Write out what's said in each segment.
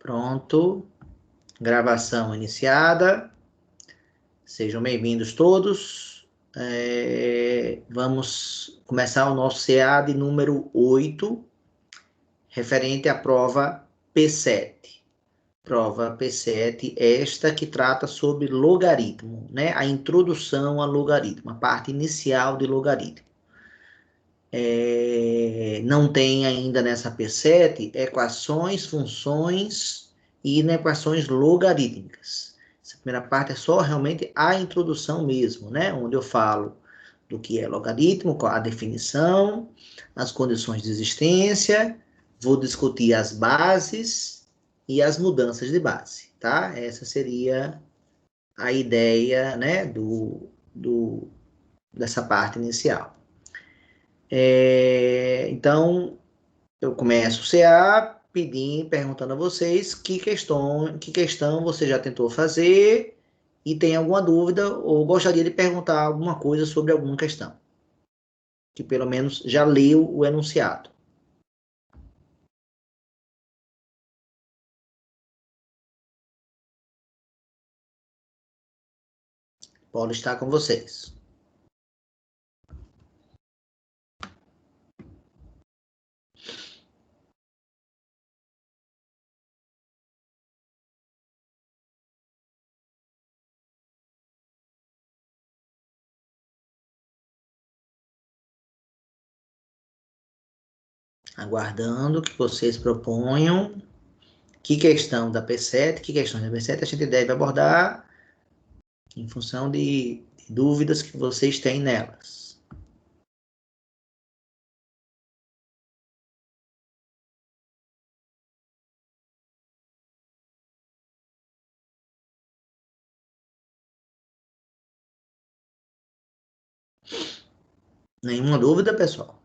Pronto. Gravação iniciada. Sejam bem-vindos todos. Vamos começar o nosso CA de número 8, referente à prova P7. Prova P7, esta que trata sobre logaritmo, né? A introdução a logaritmo, a parte inicial de logaritmo. Não tem ainda nessa P7 equações, funções e inequações logarítmicas. Essa primeira parte é só realmente a introdução mesmo, né? Onde eu falo do que é logaritmo, qual a definição, as condições de existência, vou discutir as bases e as mudanças de base, tá? Essa seria a ideia, né, dessa parte inicial. Então, eu começo o CA perguntando a vocês que questão você já tentou fazer e tem alguma dúvida ou gostaria de perguntar alguma coisa sobre alguma questão, que pelo menos já leu o enunciado. Paulo está com vocês. Aguardando que vocês proponham que questão da P7, que questão da P7 a gente deve abordar em função de dúvidas que vocês têm nelas. Nenhuma dúvida, pessoal?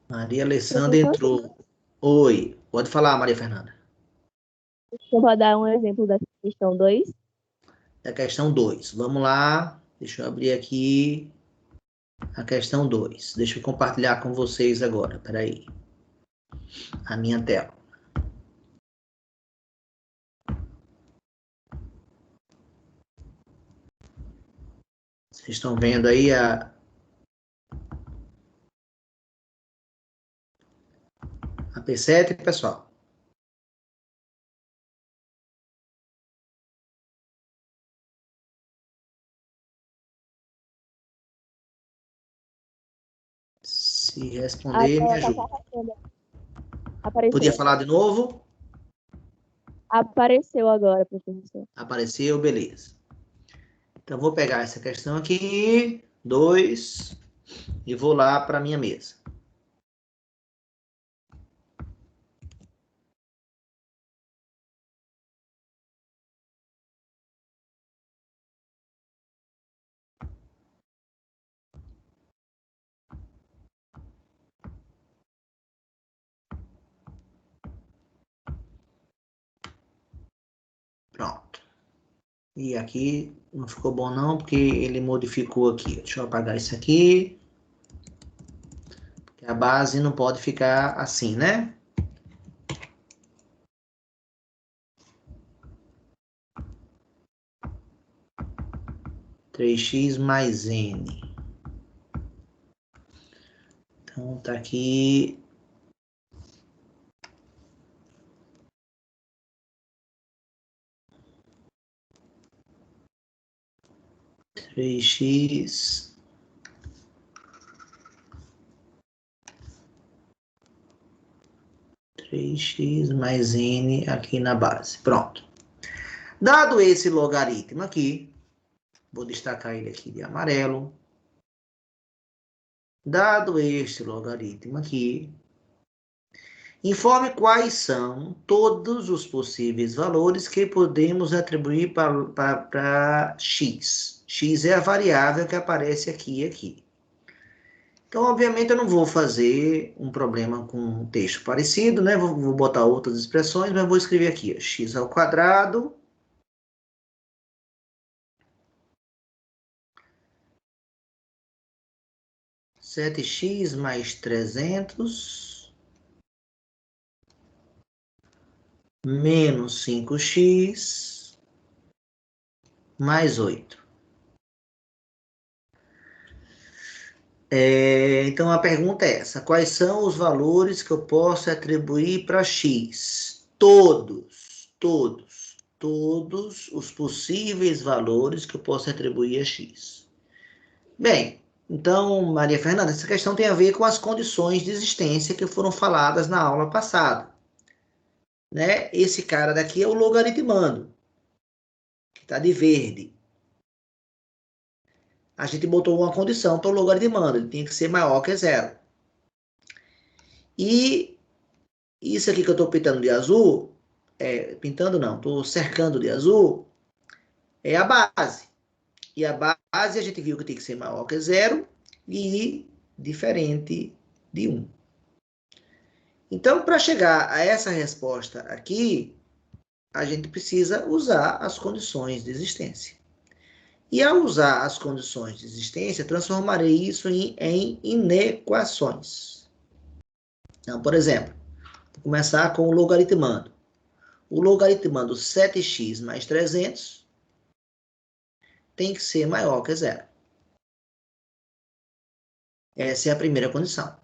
Maria Alessandra entrou. Oi, pode falar, Maria Fernanda. Eu vou dar um exemplo da questão 2. Da questão 2. Vamos lá. Deixa eu abrir aqui a questão 2. Deixa eu compartilhar com vocês agora. Peraí. A minha tela. Vocês estão vendo aí a P7, pessoal? Se responder, me ajuda. Apareceu. Podia falar de novo? Apareceu agora, professor. Apareceu, beleza. Então, vou pegar essa questão aqui, 2, e vou lá para a minha mesa. Pronto. E aqui não ficou bom não, porque ele modificou aqui. Deixa eu apagar isso aqui. Porque a base não pode ficar assim, né? Três x mais n. Então, tá aqui. Três x mais n aqui na base. Pronto. Dado esse logaritmo aqui, vou destacar ele aqui de amarelo. Dado este logaritmo aqui, informe quais são todos os possíveis valores que podemos atribuir para x. X é a variável que aparece aqui e aqui. Então, obviamente, eu não vou fazer um problema com um texto parecido, né? Vou botar outras expressões, mas vou escrever aqui, ó, x ao quadrado 7x mais 300 menos 5x mais 8. Então, a pergunta é essa. Quais são os valores que eu posso atribuir para x? Todos os possíveis valores que eu posso atribuir a x. Bem, então, Maria Fernanda, essa questão tem a ver com as condições de existência que foram faladas na aula passada. Né? Esse cara daqui é o logaritmando, que está de verde. A gente botou uma condição para o logaritmando, ele tem que ser maior que zero. E isso aqui que eu estou pintando de azul, pintando não, estou cercando de azul, é a base. E a base a gente viu que tem que ser maior que zero e diferente de 1. Então, para chegar a essa resposta aqui, a gente precisa usar as condições de existência. E ao usar as condições de existência, transformarei isso em inequações. Então, por exemplo, vou começar com o logaritmando. O logaritmando 7x mais 300 tem que ser maior que zero. Essa é a primeira condição.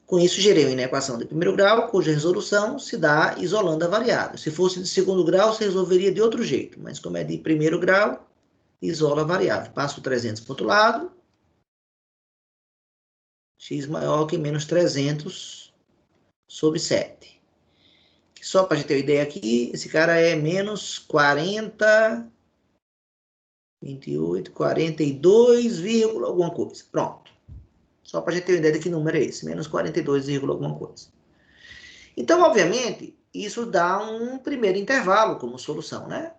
Com isso, gerei uma inequação de primeiro grau, cuja resolução se dá isolando a variável. Se fosse de segundo grau, você resolveria de outro jeito. Mas como é de primeiro grau, isola a variável. Passo o 300 para o outro lado. X maior que menos 300 sobre 7. Só para a gente ter uma ideia aqui, esse cara é menos 40, 28, 42, alguma coisa. Pronto. Só para a gente ter uma ideia de que número é esse. Menos 42, alguma coisa. Então, obviamente, isso dá um primeiro intervalo como solução, né?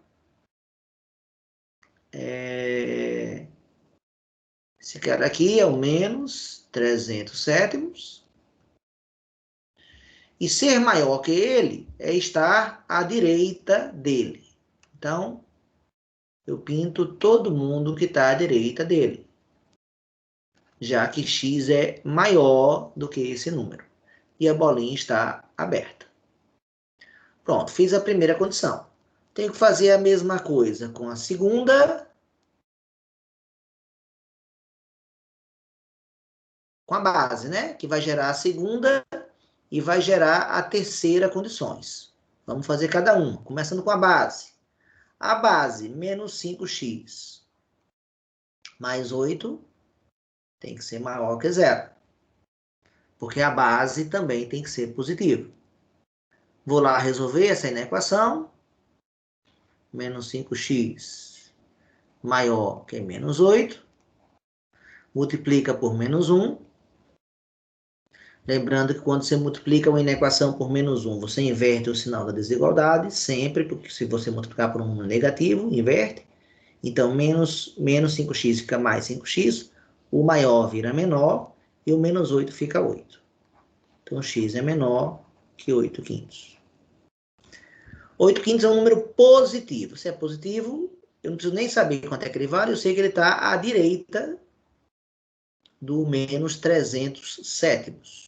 Esse cara aqui é o menos 300 sétimos. E ser maior que ele é estar à direita dele. Então, eu pinto todo mundo que está à direita dele, já que x é maior do que esse número. E a bolinha está aberta. Pronto, fiz a primeira condição. Tenho que fazer a mesma coisa com a segunda, com a base, né? Que vai gerar a segunda e vai gerar a terceira condições. Vamos fazer cada uma, começando com a base. A base, menos 5x mais 8, tem que ser maior que zero. Porque a base também tem que ser positiva. Vou lá resolver essa inequação. Menos 5x maior que menos 8. Multiplica por menos 1. Lembrando que quando você multiplica uma inequação por menos 1, você inverte o sinal da desigualdade, sempre, porque se você multiplicar por um negativo, inverte. Então, menos 5x fica mais 5x, o maior vira menor, e o menos 8 fica 8. Então, x é menor que 8 quintos. 8 quintos é um número positivo. Se é positivo, eu não preciso nem saber quanto é que ele vale, eu sei que ele está à direita do menos 300 sétimos.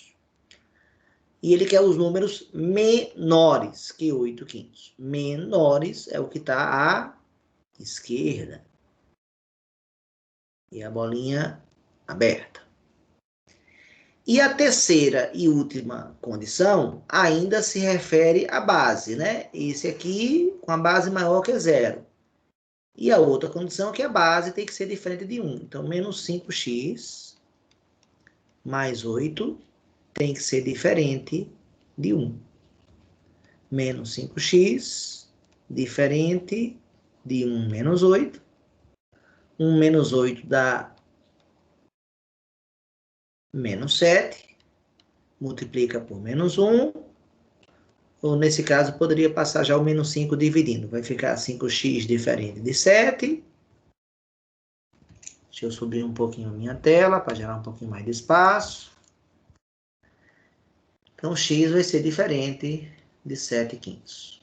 E ele quer os números menores que 8 quintos. Menores é o que está à esquerda. E a bolinha aberta. E a terceira e última condição ainda se refere à base, né? Esse aqui com a base maior que zero. E a outra condição é que a base tem que ser diferente de 1. Então, menos 5x mais 8 tem que ser diferente de 1. Menos 5x diferente de 1 menos 8. 1 menos 8 dá menos 7. Multiplica por menos 1. Ou nesse caso, poderia passar já o menos 5 dividindo. Vai ficar 5x diferente de 7. Deixa eu subir um pouquinho a minha tela para gerar um pouquinho mais de espaço. Então, x vai ser diferente de 7/5.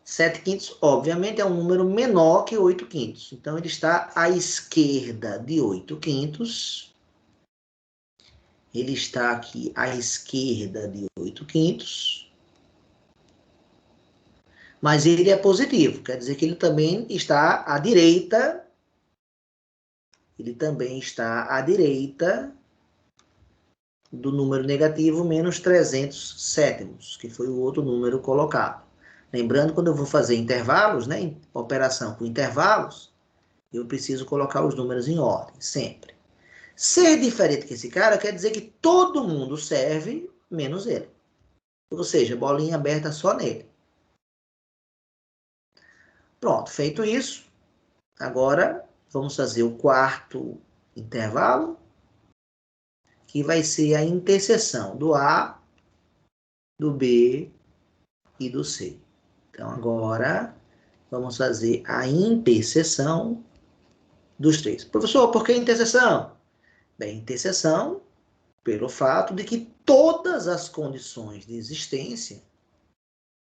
7/5, obviamente, é um número menor que 8/5. Então, ele está à esquerda de 8/5. Ele está aqui à esquerda de 8/5. Mas ele é positivo, quer dizer que ele também está à direita. Ele também está à direita do número negativo menos 300/7, que foi o outro número colocado. Lembrando, quando eu vou fazer intervalos, né, operação com intervalos, eu preciso colocar os números em ordem, sempre. Ser diferente que esse cara quer dizer que todo mundo serve, menos ele. Ou seja, bolinha aberta só nele. Pronto, feito isso, agora vamos fazer o quarto intervalo, que vai ser a interseção do A, do B e do C. Então, agora, vamos fazer a interseção dos três. Professor, por que interseção? Bem, interseção pelo fato de que todas as condições de existência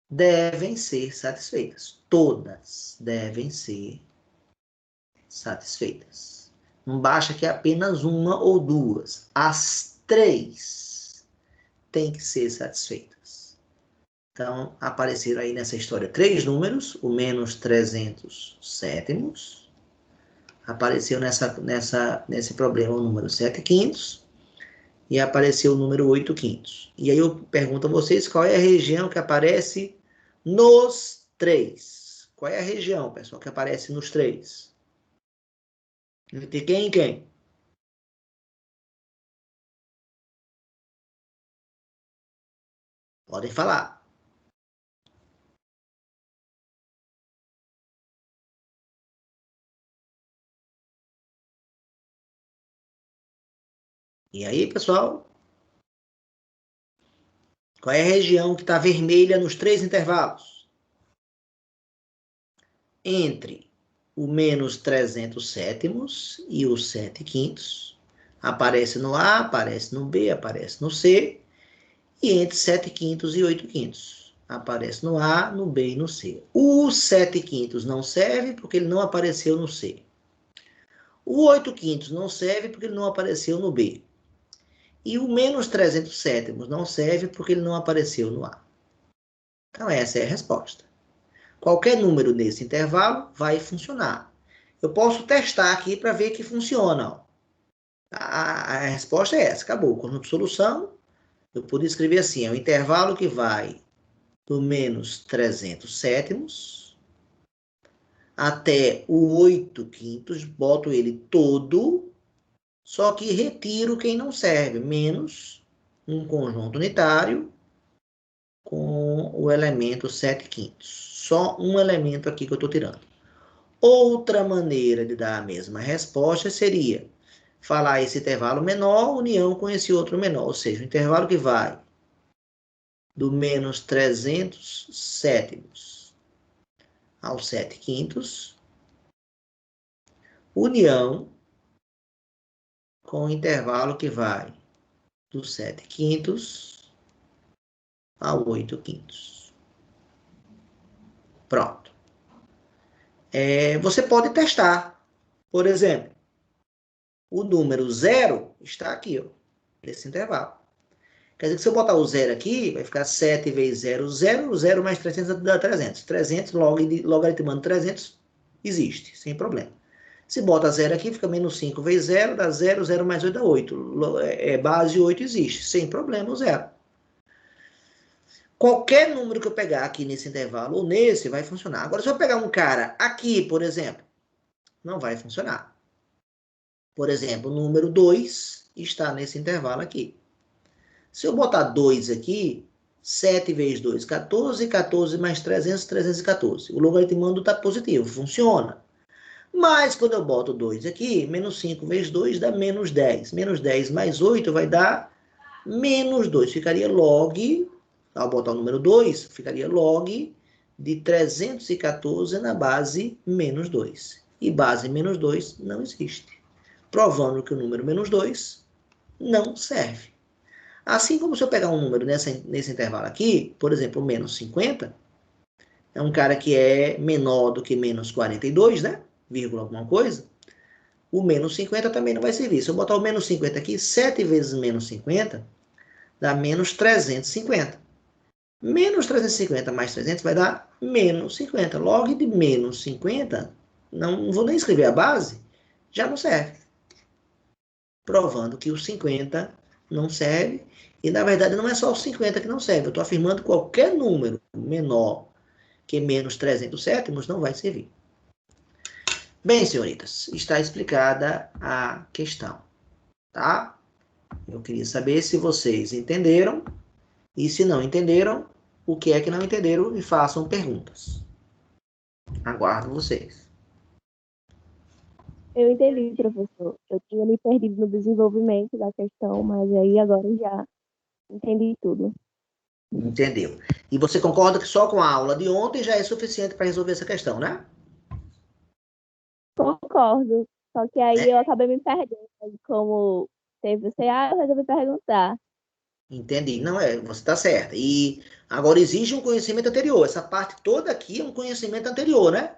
devem ser satisfeitas. Todas devem ser satisfeitas. Não basta que apenas uma ou duas. As três têm que ser satisfeitas. Então, apareceram aí nessa história 3 números, o menos 300/7. Apareceu nesse problema o número 7/5. E apareceu o número 8/5. E aí eu pergunto a vocês qual é a região que aparece nos 3. Qual é a região, pessoal, que aparece nos 3? Entre quem e quem? Podem falar. E aí, pessoal? Qual é a região que está vermelha nos 3 intervalos? Entre o menos 300/7 e o 7/5. Aparece no A, aparece no B, aparece no C. E entre 7/5 e 8/5. Aparece no A, no B e no C. O 7/5 não serve porque ele não apareceu no C. O 8/5 não serve porque ele não apareceu no B. E o menos 300/7 não serve porque ele não apareceu no A. Então, essa é a resposta. Qualquer número nesse intervalo vai funcionar. Eu posso testar aqui para ver que funciona. A resposta é essa. Acabou. Conjunto de solução. Eu poderia escrever assim. É um intervalo que vai do menos 300/7 até o 8/5. Boto ele todo. Só que retiro quem não serve. Menos um conjunto unitário com o elemento 7/5. Só um elemento aqui que eu estou tirando. Outra maneira de dar a mesma resposta seria falar esse intervalo menor, união com esse outro menor. Ou seja, o intervalo que vai do menos 300/7 ao 7/5, união com o intervalo que vai do 7/5 ao 8/5. Pronto. Você pode testar. Por exemplo, o número 0 está aqui, ó, nesse intervalo. Quer dizer que se eu botar o 0 aqui, vai ficar 7 vezes 0, 0. 0 mais 300 dá 300. 300, logaritmando 300, existe, sem problema. Se bota 0 aqui, fica menos 5 vezes 0, dá 0. 0 mais 8 dá 8. Base 8 existe, sem problema o 0. Qualquer número que eu pegar aqui nesse intervalo ou nesse, vai funcionar. Agora, se eu pegar um cara aqui, por exemplo, não vai funcionar. Por exemplo, o número 2 está nesse intervalo aqui. Se eu botar 2 aqui, 7 vezes 2, 14. 14 mais 300, 314. O logaritmando está positivo, funciona. Mas quando eu boto 2 aqui, menos 5 vezes 2 dá menos 10. Menos 10 mais 8 vai dar menos 2. Ficaria log, ao botar o número 2, ficaria log de 314 na base menos 2. e base menos 2 não existe, provando que o número menos 2 não serve. Assim como se eu pegar um número nesse intervalo aqui, por exemplo, menos 50, é um cara que é menor do que menos 42, né? Vírgula alguma coisa. O menos 50 também não vai servir. Se eu botar o menos 50 aqui, 7 vezes menos 50 dá menos 350. Menos 350 mais 300 vai dar menos 50. Log de menos 50, não vou nem escrever a base, já não serve. Provando que o 50 não serve. E, na verdade, não é só o 50 que não serve. Eu estou afirmando que qualquer número menor que menos 300 sétimos não vai servir. Bem, senhoritas, está explicada a questão, tá? Eu queria saber se vocês entenderam e, se não entenderam, o que é que não entenderam e façam perguntas. Aguardo vocês. Eu entendi, professor. Eu tinha me perdido no desenvolvimento da questão, mas aí agora já entendi tudo. Entendeu? E você concorda que só com a aula de ontem já é suficiente para resolver essa questão, né? Concordo. Só que aí É? eu acabei me perdendo. Como teve o CA, eu resolvi perguntar. Entendi. Não é, você está certa. E agora exige um conhecimento anterior. Essa parte toda aqui é um conhecimento anterior, né?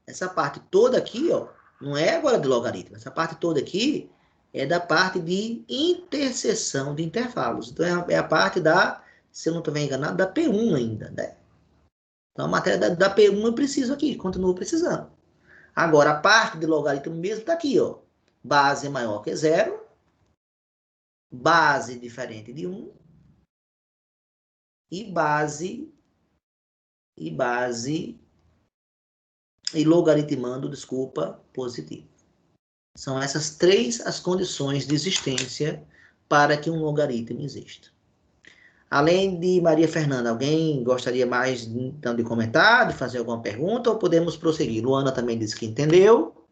Essa parte toda aqui, ó, não é agora de logaritmo. Essa parte toda aqui é da parte de interseção de intervalos. Então é a parte da, se eu não estou bem enganado, da P1 ainda, né? Então a matéria da P1 eu preciso aqui, continuo precisando. Agora a parte de logaritmo mesmo está aqui, ó. Base maior que zero, base diferente de 1 e base e logaritmando, desculpa, positivo. São essas três as condições de existência para que um logaritmo exista. Além de Maria Fernanda, alguém gostaria mais então de comentar, de fazer alguma pergunta, ou podemos prosseguir? Luana também disse que entendeu.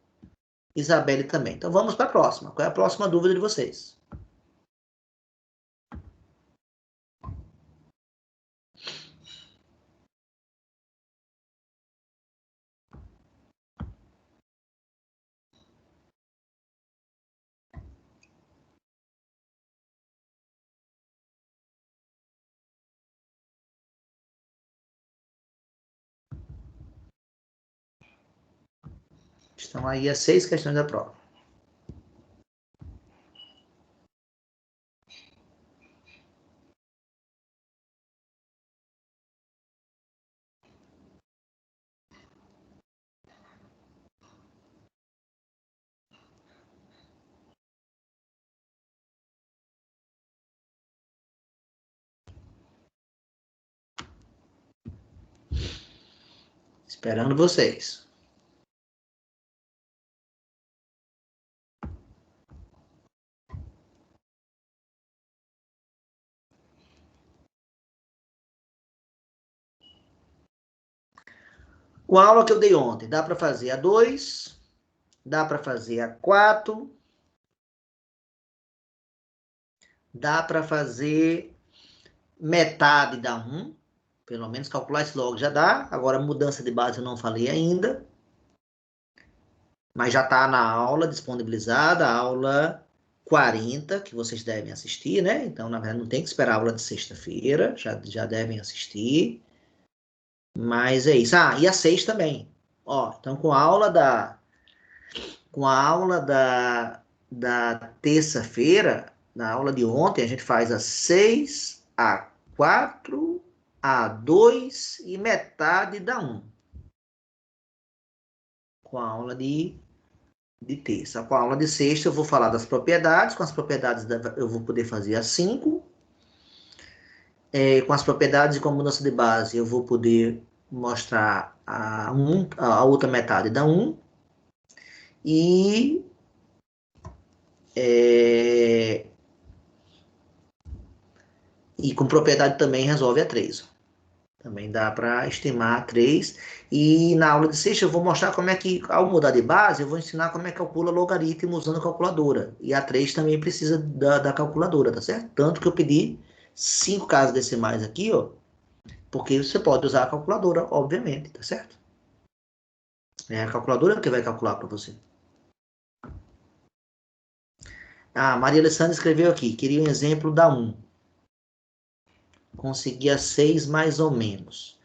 Isabelle também. Então vamos para a próxima. Qual é a próxima dúvida de vocês? Estão aí as 6 questões da prova. Esperando vocês. Com a aula que eu dei ontem, dá para fazer a 2, dá para fazer a 4, dá para fazer metade da 1, pelo menos calcular isso logo já dá. Agora, mudança de base eu não falei ainda, mas já está na aula disponibilizada, a aula 40, que vocês devem assistir, né? Então, na verdade, não tem que esperar a aula de sexta-feira, já devem assistir. Mas é isso. Ah, e a 6 também. Ó, então, com a aula da terça-feira, na aula de ontem, a gente faz a 6, a 4, a 2 e metade da 1. Com a aula de terça. Com a aula de sexta, eu vou falar das propriedades. Com as propriedades, eu vou poder fazer a 5. Com as propriedades e com a mudança de base, eu vou poder mostrar a outra metade da 1. E com propriedade também resolve a 3. Também dá para estimar 3. E na aula de sexta eu vou mostrar como é que, ao mudar de base, eu vou ensinar como é que calcula logaritmo usando a calculadora. E a 3 também precisa da calculadora, tá certo? Tanto que eu pedi 5 casas decimais aqui, ó, porque você pode usar a calculadora, obviamente, tá certo? É a calculadora que vai calcular para você. Ah, Maria Alessandra escreveu aqui, queria um exemplo da 1. Consegui a 6 mais ou menos.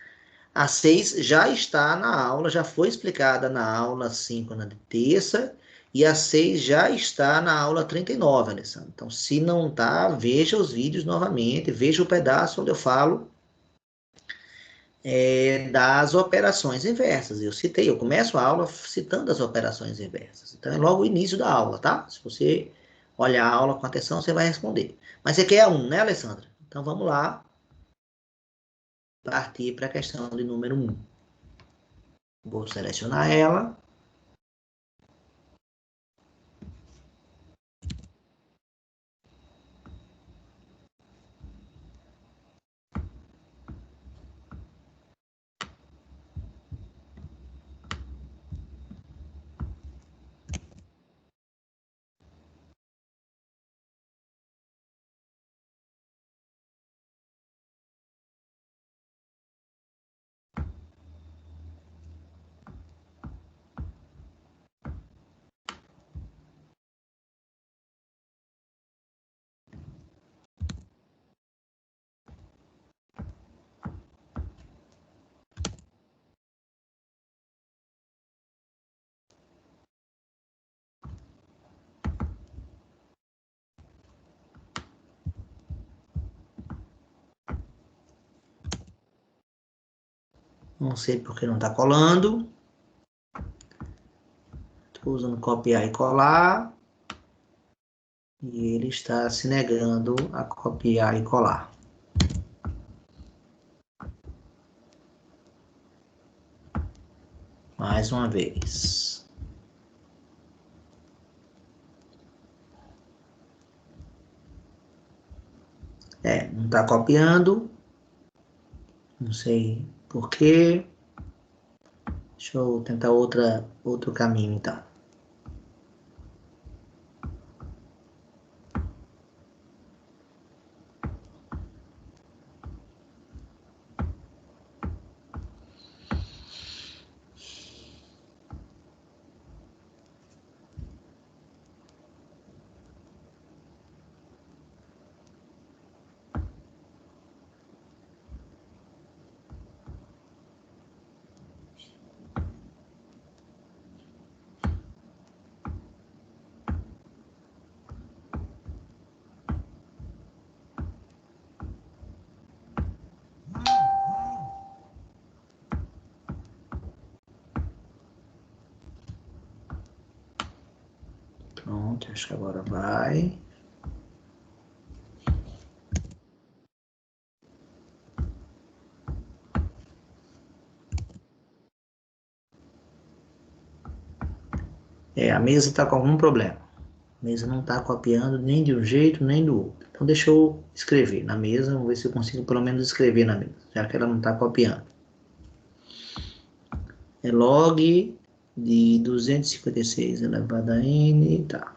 A 6 já está na aula, já foi explicada na aula 5 na de terça, e a 6 já está na aula 39, Alessandra. Então, se não está, veja os vídeos novamente, veja o pedaço onde eu falo das operações inversas. Eu citei, eu começo a aula citando as operações inversas. Então, é logo o início da aula, tá? Se você olhar a aula com atenção, você vai responder. Mas você quer a 1, né, Alessandra? Então, vamos lá partir para a questão de número 1. Vou selecionar ela. Não sei porque não está colando. Estou usando copiar e colar. E ele está se negando a copiar e colar. Mais uma vez. Não está copiando. Não sei por quê. Deixa eu tentar outro caminho, então. Pronto, acho que agora vai. A mesa está com algum problema. A mesa não está copiando nem de um jeito, nem do outro. Então, deixa eu escrever na mesa. Vamos ver se eu consigo pelo menos escrever na mesa, já que ela não está copiando. É log de 256 elevado a n, tá.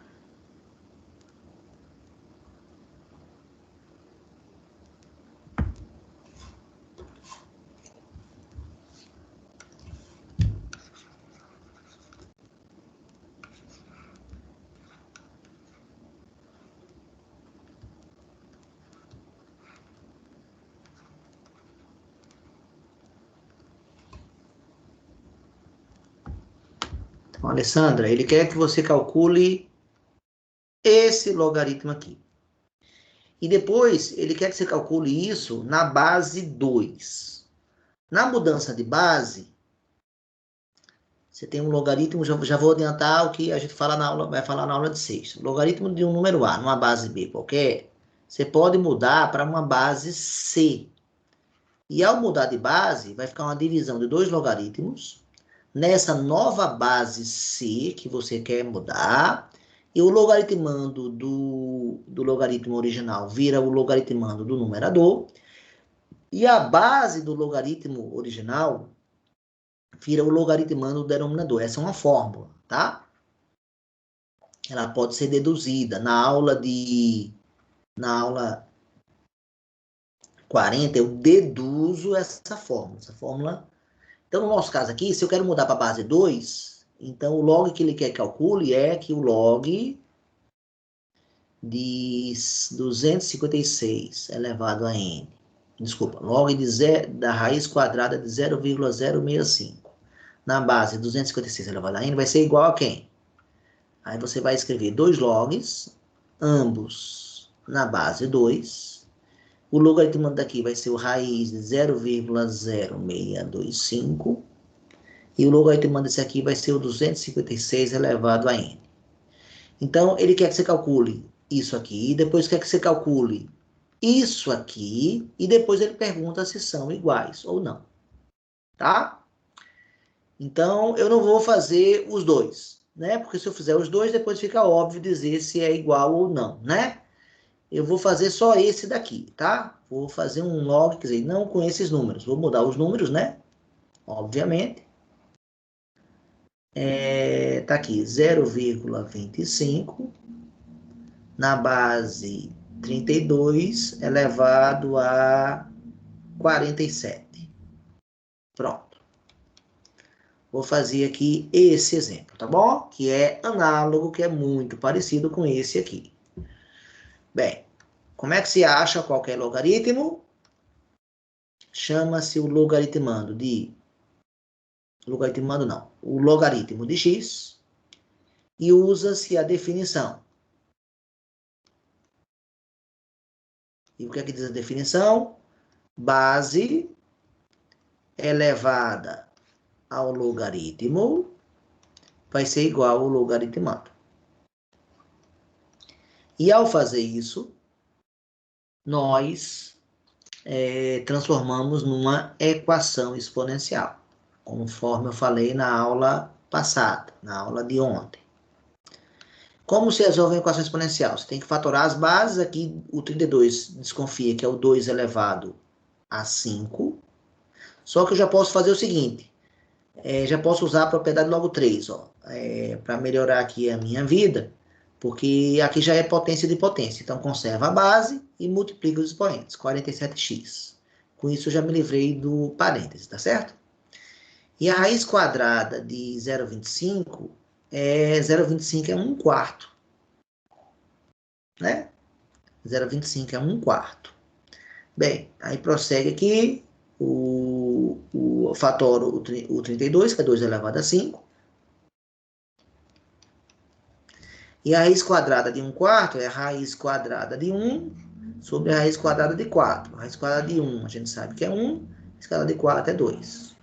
Então, Alessandra, ele quer que você calcule esse logaritmo aqui. E depois, ele quer que você calcule isso na base 2. Na mudança de base, você tem um logaritmo, já vou adiantar o que a gente fala na aula, vai falar na aula de sexta. Logaritmo de um número A, numa base B qualquer, você pode mudar para uma base C. E ao mudar de base, vai ficar uma divisão de 2 logaritmos. Nessa nova base C que você quer mudar, e o logaritmando do logaritmo original vira o logaritmando do numerador, e a base do logaritmo original vira o logaritmando do denominador. Essa é uma fórmula, tá? Ela pode ser deduzida. Na aula 40, eu deduzo essa fórmula. Essa fórmula Então, no nosso caso aqui, se eu quero mudar para a base 2, então o log que ele quer que calcule é que o log de 256 elevado a n. Desculpa, log da raiz quadrada de 0,065 na base 256 elevado a n vai ser igual a quem? Aí você vai escrever 2 logs, ambos na base 2. O logaritmo daqui vai ser o raiz de 0,0625. E o logaritmo desse aqui vai ser o 256 elevado a n. Então, ele quer que você calcule isso aqui, e depois quer que você calcule isso aqui, e depois ele pergunta se são iguais ou não. Tá? Então, eu não vou fazer os dois, né? Porque se eu fizer os dois, depois fica óbvio dizer se é igual ou não, né? Eu vou fazer só esse daqui, tá? Vou fazer um log, quer dizer, não com esses números. Vou mudar os números, né? Obviamente. Tá aqui, 0,25 na base 32 elevado a 47. Pronto. Vou fazer aqui esse exemplo, tá bom? Que é análogo, que é muito parecido com esse aqui. Bem, como é que se acha qualquer logaritmo? Chama-se o logaritmando de... Logaritmando não. O logaritmo de x e usa-se a definição. E o que é que diz a definição? Base elevada ao logaritmo vai ser igual ao logaritmado. E ao fazer isso, nós transformamos numa equação exponencial, conforme eu falei na aula passada, na aula de ontem. Como se resolve uma equação exponencial? Você tem que fatorar as bases. Aqui o 32 desconfia que é o 2 elevado a 5. Só que eu já posso fazer o seguinte. Já posso usar a propriedade logo 3, para melhorar aqui a minha vida, porque aqui já é potência de potência. Então, conserva a base e multiplica os expoentes, 47x. Com isso, eu já me livrei do parêntese, tá certo? E a raiz quadrada de 0,25 0,25 é 1 quarto, né? 0,25 é 1 quarto. Bem, aí prossegue aqui, fatoro o 32, que é 2 elevado a 5. E a raiz quadrada de 1 quarto é a raiz quadrada de 1 sobre a raiz quadrada de 4. A raiz quadrada de 1 a gente sabe que é 1, a raiz quadrada de 4 é 2.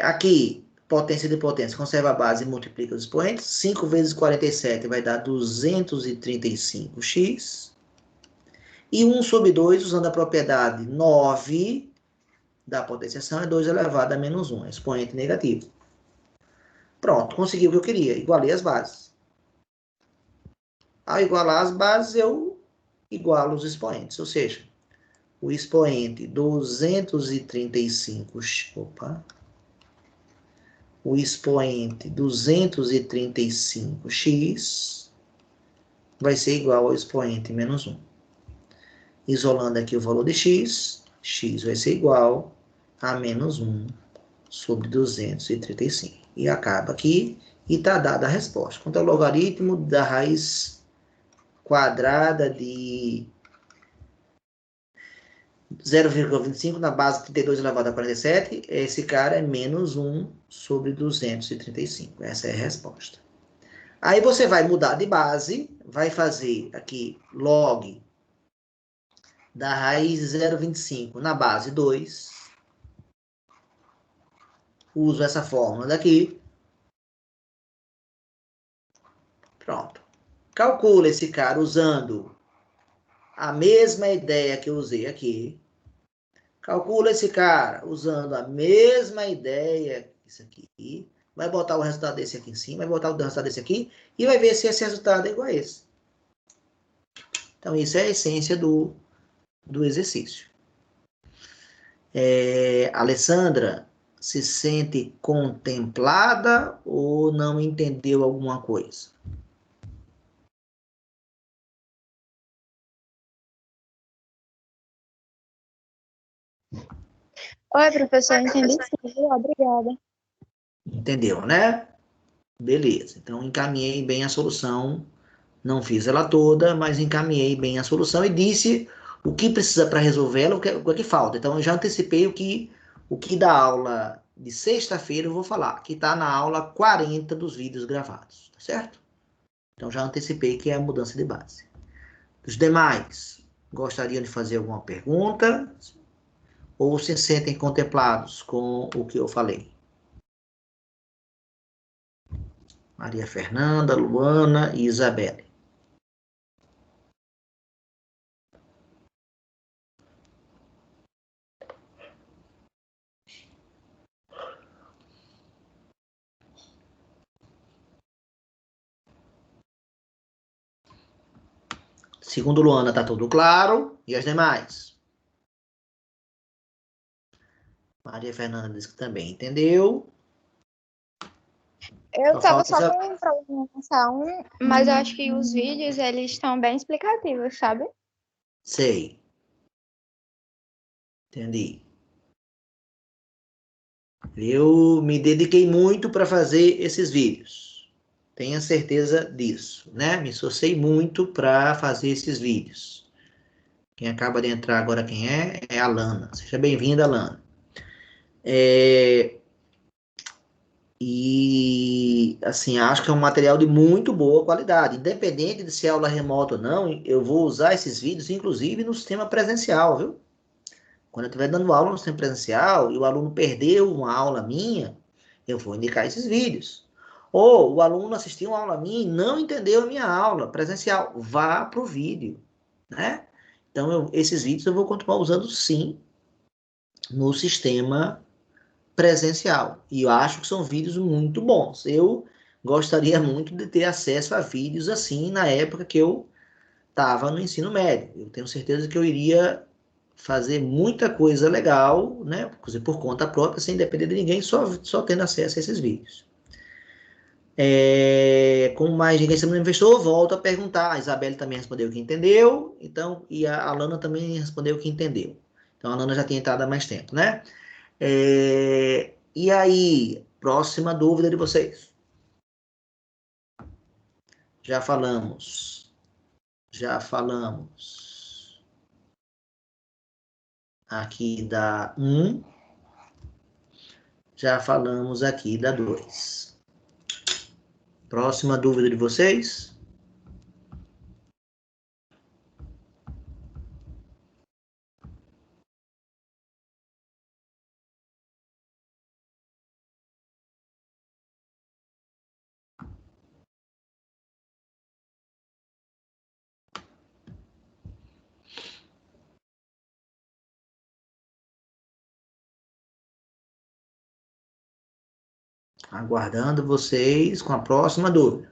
Aqui, potência de potência, conserva a base e multiplica os expoentes. 5 vezes 47 vai dar 235x. E 1 sobre 2, usando a propriedade 9 da potenciação, é 2 elevado a menos 1, expoente negativo. Pronto, consegui o que eu queria, igualei as bases. Ao igualar as bases, eu igualo os expoentes, ou seja, o expoente 235, o expoente 235x vai ser igual ao expoente menos 1. Isolando aqui o valor de x, x vai ser igual a menos 1 sobre 235. E acaba aqui, e está dada a resposta. Quanto ao logaritmo da raiz quadrada de 0,25 na base 32 elevado a 47, esse cara é menos 1 sobre 235. Essa é a resposta. Aí você vai mudar de base, vai fazer aqui log da raiz de 0,25 na base 2. Uso essa fórmula daqui. Pronto. Calcula esse cara usando a mesma ideia que eu usei aqui. Calcula esse cara usando a mesma ideia, isso aqui. Vai botar o resultado desse aqui em cima, vai botar o resultado desse aqui e vai ver se esse resultado é igual a esse. Então, isso é a essência do exercício. Alessandra, se sente contemplada ou não entendeu alguma coisa? Oi, professor, entendi sim, viu? Obrigada. Entendeu, né? Beleza. Então, encaminhei bem a solução. Não fiz ela toda, mas encaminhei bem a solução e disse o que precisa para resolvê-la, o que falta. Então, eu já antecipei o que da aula de sexta-feira eu vou falar, que está na aula 40 dos vídeos gravados, tá certo? Então, já antecipei que é a mudança de base. Os demais gostariam de fazer alguma pergunta ou se sentem contemplados com o que eu falei? Maria Fernanda, Luana e Isabelle. Segundo Luana, está tudo claro. E as demais? Maria Fernanda disse que também entendeu. Eu Só tava falta só com um problema nessa um, mas eu acho que os vídeos, eles estão bem explicativos, sabe? Sei. Entendi. Eu me dediquei muito para fazer esses vídeos. Tenha certeza disso, né? Me esforcei muito para fazer esses vídeos. Quem acaba de entrar agora, quem é? É a Lana. Seja bem-vinda, Lana. E, assim, acho que é um material de muito boa qualidade. Independente de se é aula remota ou não, eu vou usar esses vídeos, inclusive, no sistema presencial, viu? Quando eu estiver dando aula no sistema presencial e o aluno perdeu uma aula minha, eu vou indicar esses vídeos. Ou o aluno assistiu uma aula minha e não entendeu a minha aula presencial, vá para o vídeo, né? Então, esses vídeos eu vou continuar usando sim no sistema presencial. E eu acho que são vídeos muito bons. Eu gostaria muito de ter acesso a vídeos assim na época que eu estava no ensino médio. Eu tenho certeza que eu iria fazer muita coisa legal, né? Por conta própria, sem depender de ninguém, só tendo acesso a esses vídeos. Como mais ninguém se manifestou, volto a perguntar. A Isabelle também respondeu que entendeu, então, e a Alana também respondeu que entendeu. Então a Alana já tinha entrado há mais tempo, né? E aí, próxima dúvida de vocês? Já falamos. Já falamos. Aqui da um. Já falamos aqui da 2. Próxima dúvida de vocês? Aguardando vocês com a próxima dúvida.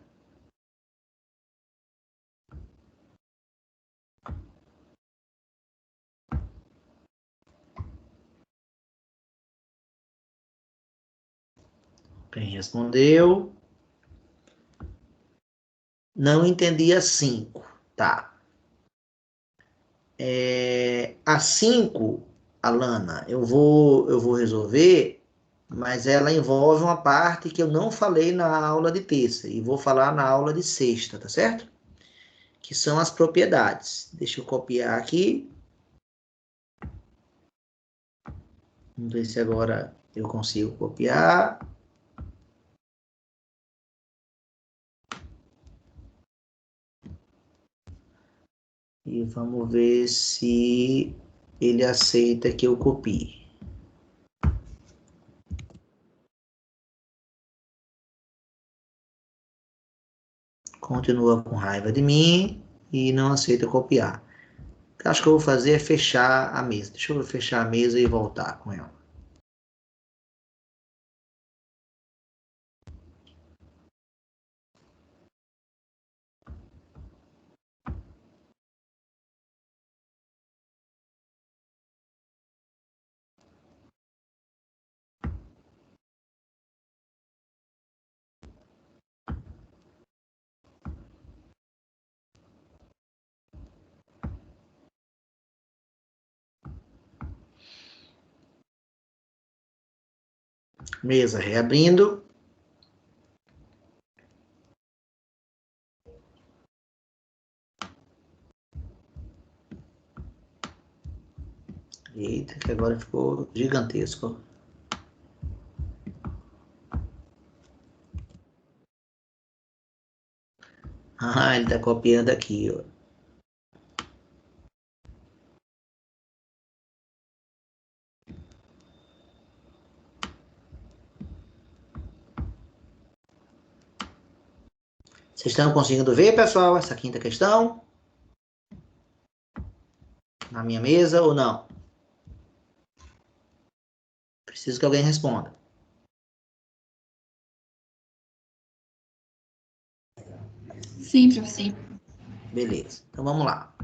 Quem respondeu? Não entendi a 5. Tá. A 5, Alana, eu vou resolver, mas ela envolve uma parte que eu não falei na aula de terça e vou falar na aula de sexta, tá certo? Que são as propriedades. Deixa eu copiar aqui. Vamos ver se agora eu consigo copiar. E vamos ver se ele aceita que eu copie. Continua com raiva de mim e não aceita copiar. O que eu acho que eu vou fazer é fechar a mesa. Deixa eu fechar a mesa e voltar com ela. Mesa reabrindo. Eita, que agora ficou gigantesco. Ah, ele está copiando aqui, ó. Vocês estão conseguindo ver, pessoal, essa quinta questão? Na minha mesa ou não? Preciso que alguém responda. Sim, professor. Beleza, então vamos lá.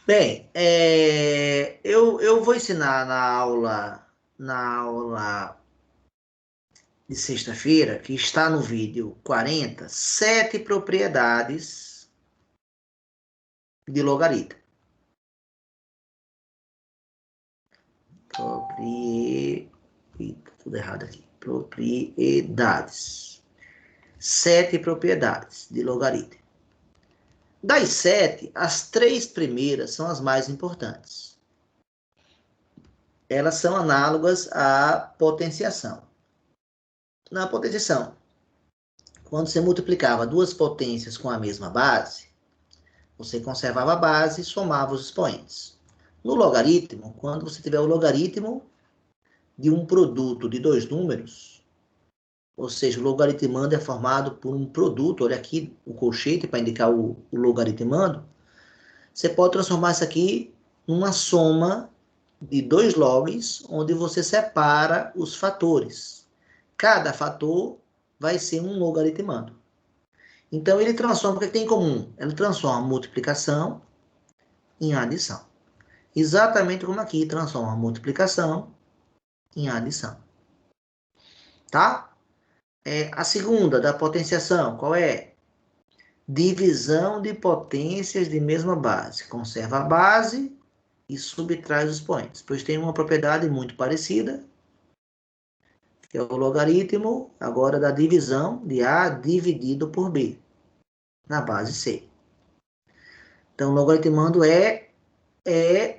Bem, eu vou ensinar na aula de sexta-feira, que está no vídeo 40, 7 propriedades de logaritmo. Tudo errado aqui. Propriedades. 7 propriedades de logaritmo. Das 7, as 3 primeiras são as mais importantes. Elas são análogas à potenciação. Na potenciação, quando você multiplicava duas potências com a mesma base, você conservava a base e somava os expoentes. No logaritmo, quando você tiver o logaritmo de um produto de dois números, ou seja, o logaritmando é formado por um produto, olha aqui o colchete para indicar o logaritmando, você pode transformar isso aqui numa soma de dois logs, onde você separa os fatores. Cada fator vai ser um logaritmando. Então, ele transforma, o que tem em comum? Ele transforma a multiplicação em adição. Exatamente como aqui, transforma a multiplicação em adição. Tá? A segunda, da potenciação, qual é? Divisão de potências de mesma base. Conserva a base e subtrai os expoentes, pois tem uma propriedade muito parecida, que é o logaritmo, agora da divisão de A dividido por B, na base C. Então, o logaritmando é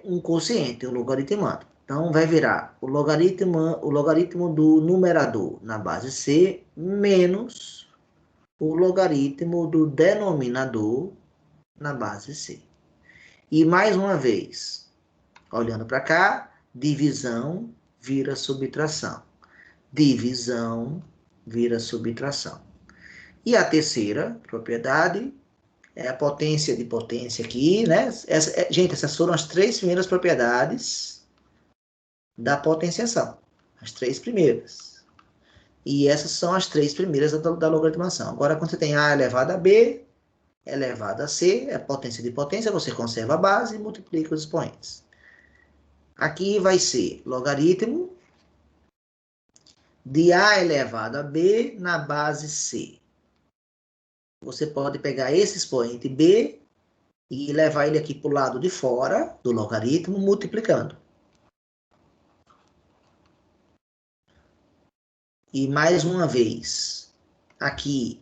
um quociente, o logaritmando. Então, vai virar o logaritmo do numerador na base C menos o logaritmo do denominador na base C. E, mais uma vez, olhando para cá, divisão vira subtração. Divisão vira subtração. E a terceira propriedade é a potência de potência aqui, né? Gente, essas foram as 3 primeiras propriedades da potenciação. As 3 primeiras. E essas são as 3 primeiras da logaritmação. Agora, quando você tem A elevado a B, elevado a C, é potência de potência, você conserva a base e multiplica os expoentes. Aqui vai ser logaritmo de A elevado a B na base C. Você pode pegar esse expoente B e levar ele aqui para o lado de fora do logaritmo, multiplicando. E mais uma vez, aqui,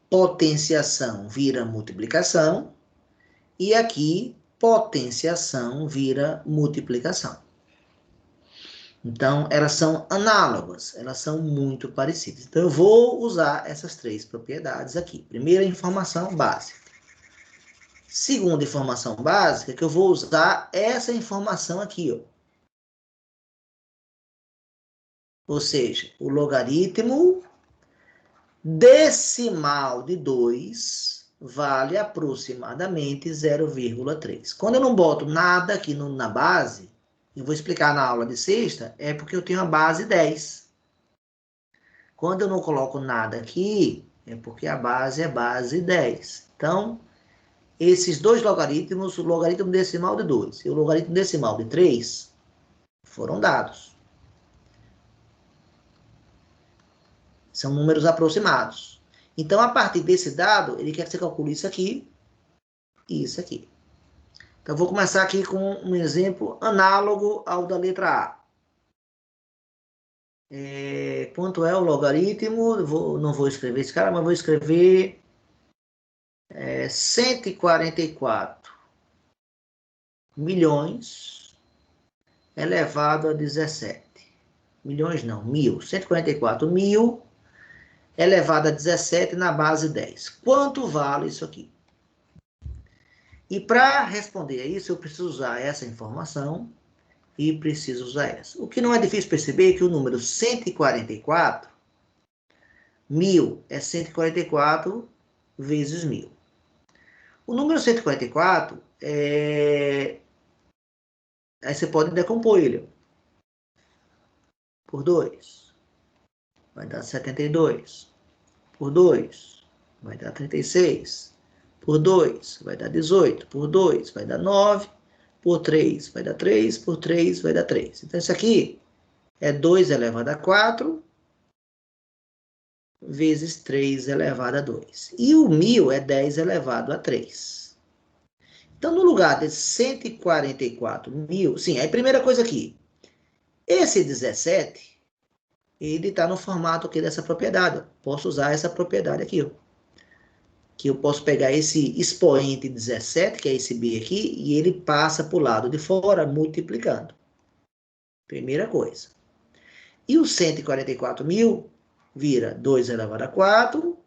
potenciação vira multiplicação, e aqui, potenciação vira multiplicação. Então, elas são análogas, elas são muito parecidas. Então, eu vou usar essas 3 propriedades aqui. Primeira, informação básica. Segunda informação básica, que eu vou usar essa informação aqui, ó. Ou seja, o logaritmo decimal de 2 vale aproximadamente 0,3. Quando eu não boto nada aqui na base, eu vou explicar na aula de sexta, é porque eu tenho a base 10. Quando eu não coloco nada aqui, é porque a base é base 10. Então, esses dois logaritmos, o logaritmo decimal de 2 e o logaritmo decimal de 3, foram dados. São números aproximados. Então, a partir desse dado, ele quer que você calcule isso aqui e isso aqui. Então, eu vou começar aqui com um exemplo análogo ao da letra A. Quanto é o logaritmo? Não vou escrever esse cara, mas vou escrever 144 milhões elevado a 17. Milhões não, mil. 144 mil elevado a 17 na base 10. Quanto vale isso aqui? E para responder a isso, eu preciso usar essa informação e preciso usar essa. O que não é difícil perceber é que o número 144, mil é 144 vezes 1000. O número 144, aí você pode decompor ele por 2. Vai dar 72. Por 2, vai dar 36. Por 2, vai dar 18. Por 2, vai dar 9. Por 3, vai dar 3. Por 3, vai dar 3. Então, isso aqui é 2 elevado a 4 vezes 3 elevado a 2. E o 1000 é 10 elevado a 3. Então, no lugar de 144 mil... Sim, aí primeira coisa aqui. Esse 17, ele está no formato aqui dessa propriedade. Posso usar essa propriedade aqui, ó. Que eu posso pegar esse expoente 17, que é esse b aqui, e ele passa para o lado de fora, multiplicando. Primeira coisa. E o 144 mil vira 2 elevado a 4,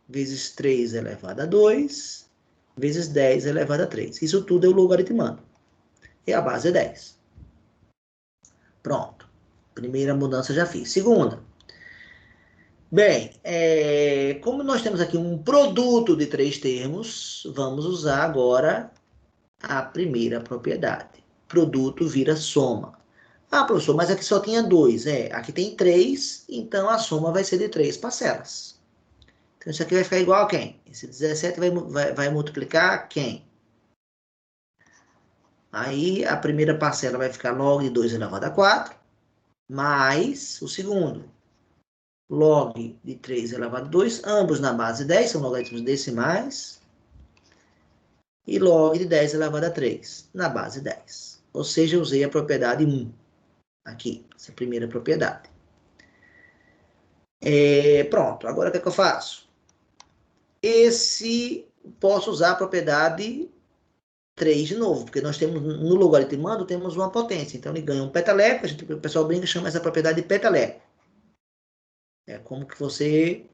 vezes 3 elevado a 2, vezes 10 elevado a 3. Isso tudo eu logaritmando. E a base é 10. Pronto. Primeira mudança já fiz. Segunda. Bem, como nós temos aqui um produto de 3 termos, vamos usar agora a primeira propriedade. Produto vira soma. Ah, professor, mas aqui só tinha 2. Aqui tem 3, então a soma vai ser de 3 parcelas. Então isso aqui vai ficar igual a quem? Esse 17 vai multiplicar quem? Aí a primeira parcela vai ficar log de 2 elevado a 4, mais o segundo. Log de 3 elevado a 2, ambos na base 10, são logaritmos decimais. E log de 10 elevado a 3, na base 10. Ou seja, eu usei a propriedade 1. Aqui, essa primeira propriedade. Pronto, agora o que é que eu faço? Posso usar a propriedade 3 de novo, porque nós temos, no logaritmando, temos uma potência. Então, ele ganha um peteleco, o pessoal brinca e chama essa propriedade de peteleco. É como que você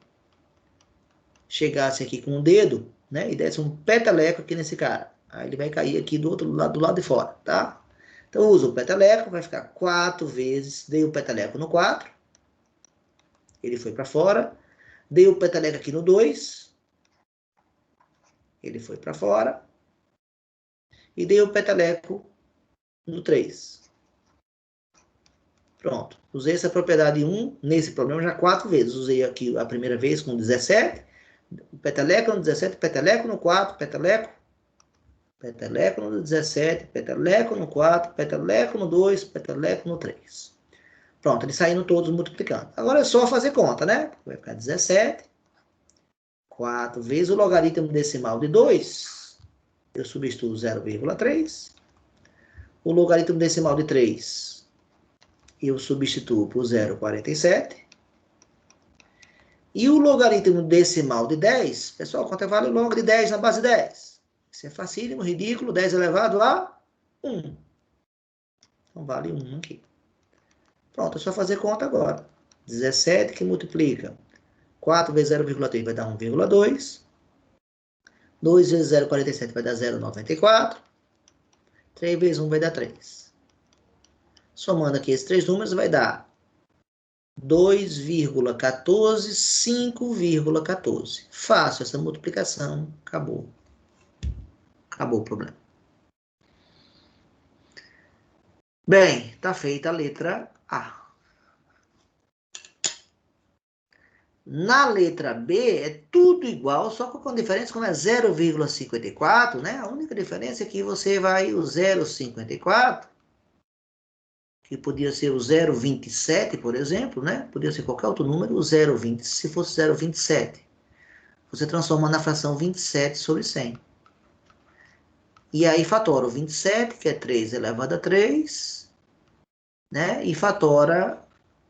chegasse aqui com um dedo, né, e desse um peteleco aqui nesse cara. Aí ele vai cair aqui do lado de fora, tá? Então, eu uso o peteleco, vai ficar 4 vezes, dei o peteleco no 4, ele foi para fora, dei o peteleco aqui no 2, ele foi para fora, e dei o peteleco no 3. Pronto, usei essa propriedade 1, nesse problema já 4 vezes. Usei aqui a primeira vez com 17, peteleco no 17, peteleco no 4, peteleco no 17, peteleco no 4, peteleco no 2, peteleco no 3. Pronto, eles saíram todos multiplicando. Agora é só fazer conta, né? Vai ficar 17, 4 vezes o logaritmo decimal de 2, eu substituo 0,3. O logaritmo decimal de 3, eu substituo por 0,47. E o logaritmo decimal de 10, pessoal, quanto vale o log de 10 na base 10? Isso é facílimo, ridículo, 10 elevado a 1. Então, vale 1 aqui. Pronto, é só fazer conta agora. 17 que multiplica 4 vezes 0,3 vai dar 1,2. 2 vezes 0,47 vai dar 0,94. 3 vezes 1 vai dar 3. Somando aqui esses 3 números vai dar 2,14, 5,14. Fácil essa multiplicação, acabou. Acabou o problema. Bem, está feita a letra A. Na letra B é tudo igual, só que com diferença, como é 0,54, né? A única diferença é que você vai o 0,54, que podia ser o 0,27, por exemplo, né? Podia ser qualquer outro número, o 0,20, se fosse 0,27. Você transforma na fração 27 sobre 100. E aí fatora o 27, que é 3 elevado a 3, né? E fatora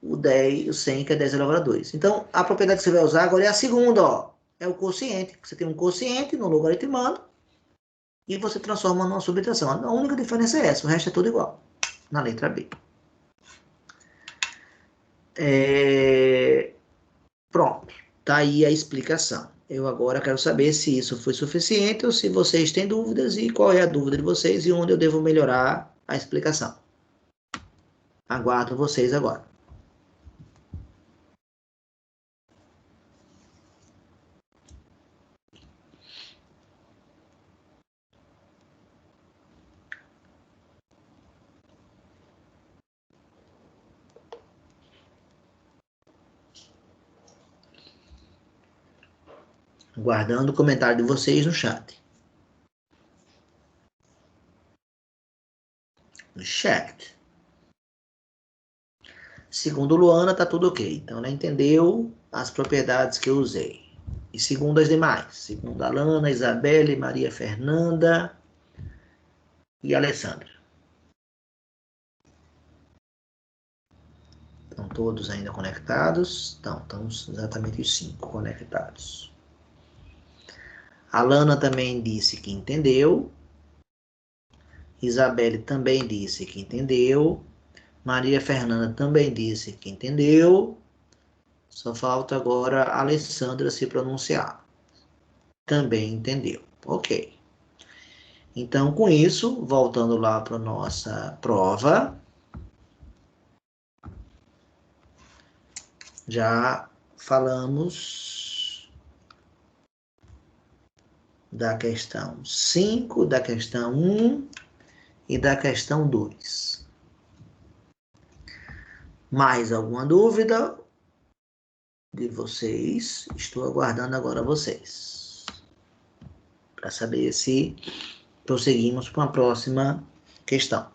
o 10, o 100, que é 10 elevado a 2. Então, a propriedade que você vai usar agora é a segunda, ó. É o quociente. Você tem um quociente no logaritmando e você transforma numa subtração. A única diferença é essa, o resto é tudo igual, na letra B. Pronto, tá aí a explicação. Eu agora quero saber se isso foi suficiente ou se vocês têm dúvidas e qual é a dúvida de vocês e onde eu devo melhorar a explicação. Aguardo vocês agora. Aguardando o comentário de vocês no chat. Checked. Segundo Luana, tá tudo ok. Então, ela entendeu as propriedades que eu usei. E segundo as demais. Segundo a Alana, Isabelle, Maria Fernanda e Alessandra. Estão todos ainda conectados? Então, estamos exatamente os 5 conectados. A Alana também disse que entendeu. Isabelle também disse que entendeu. Maria Fernanda também disse que entendeu. Só falta agora a Alessandra se pronunciar. Também entendeu. Ok. Então, com isso, voltando lá para a nossa prova, já falamos da questão 5, da questão 1 e da questão 2. Mais alguma dúvida de vocês? Estou aguardando agora vocês, para saber se prosseguimos para a próxima questão.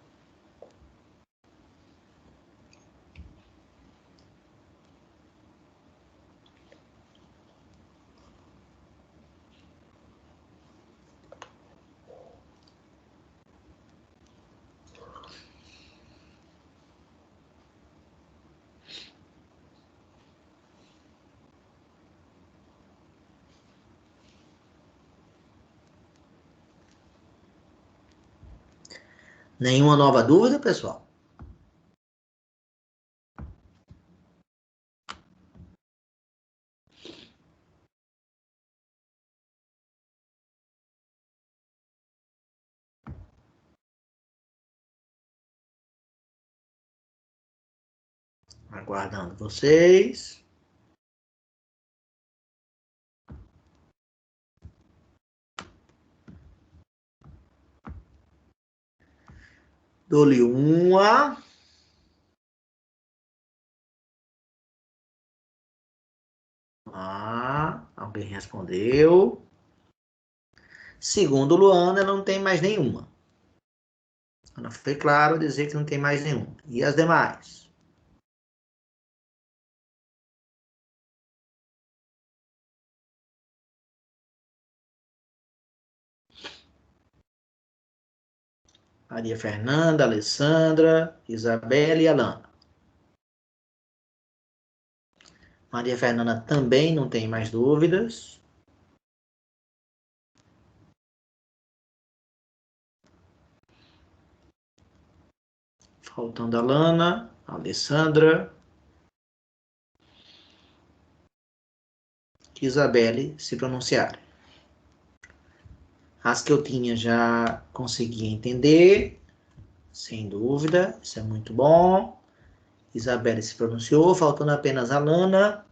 Nenhuma nova dúvida, pessoal? Aguardando vocês. Dou-lhe uma. Alguém respondeu. Segundo Luana, não tem mais nenhuma. Ana foi claro dizer que não tem mais nenhuma. E as demais? Maria Fernanda, Alessandra, Isabelle e Alana. Maria Fernanda também não tem mais dúvidas. Faltando a Alana, a Alessandra, e Isabelle se pronunciarem. As que eu tinha já consegui entender, sem dúvida, isso é muito bom. Isabelle se pronunciou, faltando apenas a Alana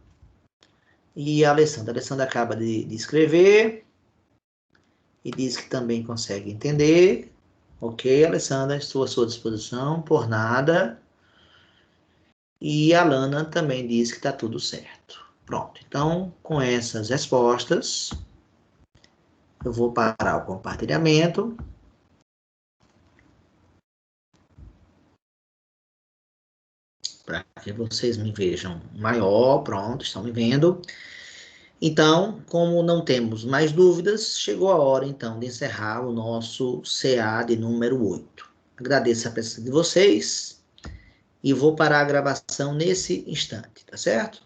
e a Alessandra. A Alessandra acaba de escrever e diz que também consegue entender. Ok, Alessandra, estou à sua disposição, por nada. E a Alana também diz que está tudo certo. Pronto, então, com essas respostas, eu vou parar o compartilhamento. Para que vocês me vejam maior. Pronto, estão me vendo. Então, como não temos mais dúvidas, chegou a hora, então, de encerrar o nosso CA de número 8. Agradeço a presença de vocês e vou parar a gravação nesse instante, tá certo?